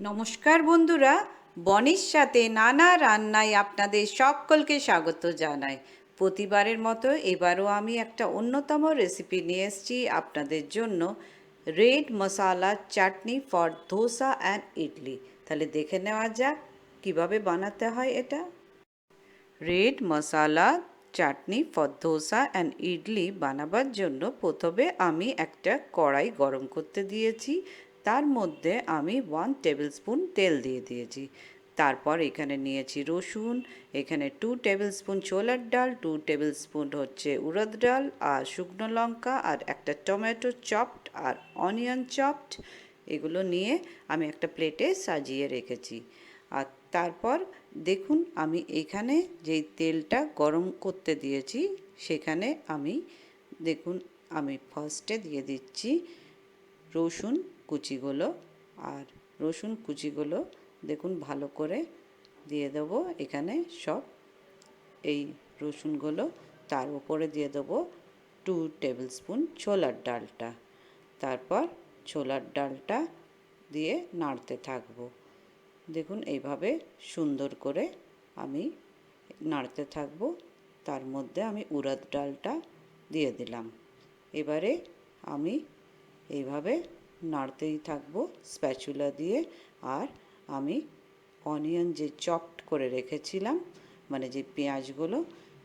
নমস্কার বন্ধুরা, বনির সাথে নানা রান্নায় আপনাদের সকলকে স্বাগত জানাই। প্রতিবারের মতো এবারও আমি একটা অন্যতম রেসিপি নিয়ে এসেছি আপনাদের জন্য, red masala chutney for dosa and idli. তাহলে দেখে নেওয়া যাক কিভাবে বানাতে হয় এটা। Red masala chutney for dosa and idli বানাবার জন্য প্রথমে আমি একটা কড়াই গরম করতে দিয়েছি। তার মধ্যে আমি 1 টেবিল স্পুন তেল দিয়ে দিয়েছি। তারপর এখানে নিয়েছি রসুন, এখানে 2 টেবিল স্পুন ছোলার ডাল, 2 টেবিল স্পুন হচ্ছে উড়দ ডাল, আর শুকনো লঙ্কা, আর একটা টমেটো চপড, আর অনিয়ন চপড। এগুলো নিয়ে আমি একটা প্লেটে সাজিয়ে রেখেছি। আর তারপর দেখুন, আমি এখানে যেই তেলটা গরম করতে দিয়েছি সেখানে দেখুন আমি ফার্স্টে দিয়ে দিচ্ছি রসুন কুচিগুলো। আর রসুন কুচিগুলো দেখুন ভালো করে দিয়ে দেবো এখানে সব এই রসুনগুলো। তার উপরে দিয়ে দেবো 2 টেবিল স্পুন ছোলার ডালটা। তারপর ছোলার ডালটা দিয়ে নাড়তে থাকবো। দেখুন এইভাবে সুন্দর করে আমি নাড়তে থাকবো। তার মধ্যে আমি উড়দ ডালটা দিয়ে দিলাম। এবারে আমি এইভাবে নাড়তেই থাকবো স্প্যাচুলা দিয়ে। আর আমি অনিয়ন যে চপড করে রেখেছিলাম, মানে যে পেঁয়াজগুলো,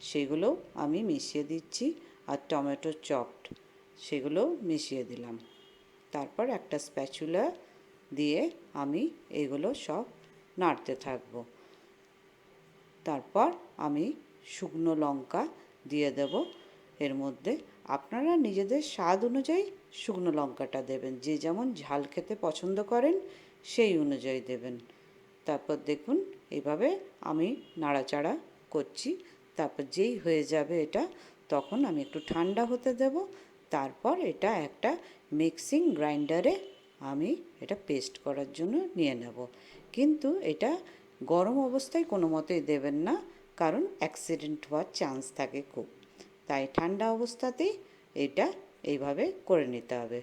সেগুলো আমি মিশিয়ে দিচ্ছি। আর টমেটো চপড সেগুলো মিশিয়ে দিলাম। তারপর একটা স্প্যাচুলা দিয়ে আমি এগুলো সব নাড়তে থাকবো। তারপর আমি শুকনো লঙ্কা দিয়ে দেব এর মধ্যে। আপনারা নিজেদের স্বাদ অনুযায়ী শুকনো লঙ্কাটা দেবেন, যে যেমন ঝাল খেতে পছন্দ করেন সেই অনুযায়ী দেবেন। তারপর দেখুন এইভাবে আমি নাড়াচাড়া করছি। তারপর যেই হয়ে যাবে এটা, তখন আমি একটু ঠান্ডা হতে দেব। তারপর এটা একটা মিক্সিং গ্রাইন্ডারে আমি এটা পেস্ট করার জন্য নিয়ে নেব। কিন্তু এটা গরম অবস্থায় কোনো মতেই দেবেন না, কারণ অ্যাক্সিডেন্ট হওয়ার চান্স থাকে খুব। তাই ঠান্ডা অবস্থাতেই এটা এইভাবে করে নিতে হবে।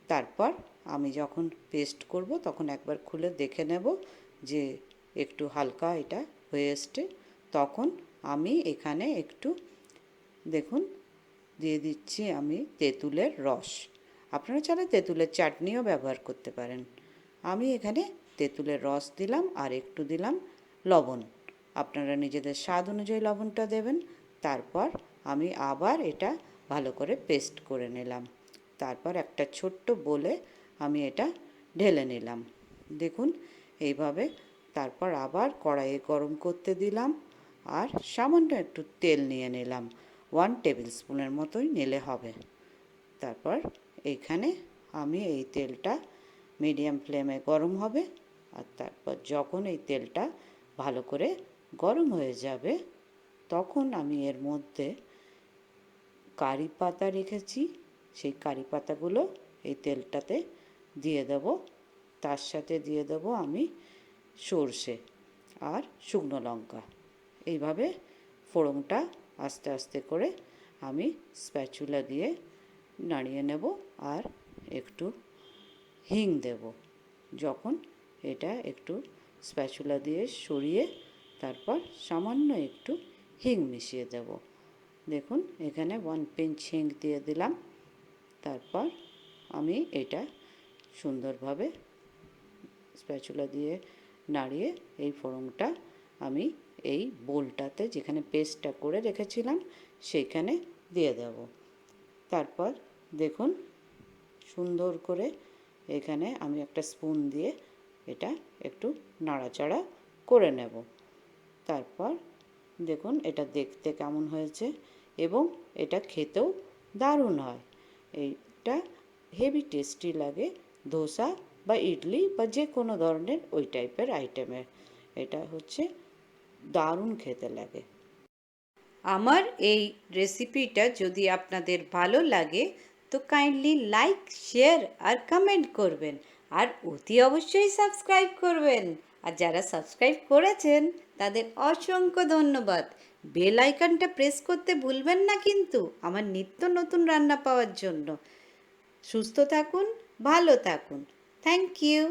তারপর আমি যখন পেস্ট করব তখন একবার খুলে দেখে নেব যে একটু হালকা এটা হয়ে এসছে। তখন আমি এখানে একটু দেখুন দিয়ে দিচ্ছি আমি তেঁতুলের রস। আপনারা চাইলে তেঁতুলের চাটনিও ব্যবহার করতে পারেন। আমি এখানে তেঁতুলের রস দিলাম আর একটু দিলাম লবণ। আপনারা নিজেদের স্বাদ অনুযায়ী লবণটা দেবেন। তারপর আমি আবার এটা ভালো করে পেস্ট করে নিলাম। তারপর একটা ছোট্ট বোলে আমি এটা ঢেলে নিলাম। দেখুন এইভাবে। তারপর আবার কড়াইয়ে গরম করতে দিলাম আর সামান্য একটু তেল নিয়ে নিলাম। 1 টেবিল স্পুনের মতোই নিলে হবে। তারপর এইখানে আমি এই তেলটা মিডিয়াম ফ্লেমে গরম হবে। আর তারপর যখন এই তেলটা ভালো করে গরম হয়ে যাবে, তখন আমি এর মধ্যে কারি পাতা রেখেছি, সেই কারি পাতাগুলো এই তেলটাতে দিয়ে দেব। তার সাথে দিয়ে দেব আমি সর্ষে আর শুকনো লঙ্কা। এইভাবে ফোড়নটা আস্তে আস্তে করে আমি স্প্যাচুলা দিয়ে নাড়িয়ে নেব। আর একটু হিং দেব। যখন এটা একটু স্প্যাচুলা দিয়ে সরিয়ে তারপর সামান্য একটু হিং মিশিয়ে দেব। দেখুন এখানে 1 পিঞ্চ হিং দিয়ে দিলাম। তারপর আমি এটা সুন্দরভাবে স্প্যাচুলা দিয়ে নাড়িয়ে এই ফোড়নটা আমি এই বোলটাতে, যেখানে পেস্টটা করে রেখেছিলাম, সেইখানে দিয়ে দেব। তারপর দেখুন সুন্দর করে এখানে আমি একটা স্পুন দিয়ে এটা একটু নাড়াচাড়া করে নেব। তারপর দেখুন এটা দেখতে কেমন হয়েছে, এবং এটা খেতেও দারুণ হয়। এইটা হেভি টেস্টি লাগে ধোসা বা ইডলি বা যে কোনো ধরনের ওই টাইপের আইটেমের। এটা হচ্ছে দারুণ খেতে লাগে। আমার এই রেসিপিটা যদি আপনাদের ভালো লাগে তো কাইন্ডলি লাইক, শেয়ার আর কমেন্ট করবেন। আর অতি অবশ্যই সাবস্ক্রাইব করবেন। আর যারা সাবস্ক্রাইব করেছেন তাদের অসংখ্য ধন্যবাদ। বেল আইকনটা প্রেস করতে ভুলবেন না কিন্তু, আমার নিত্য নতুন রান্না পাওয়ার জন্য। সুস্থ থাকুন, ভালো থাকুন। Thank you.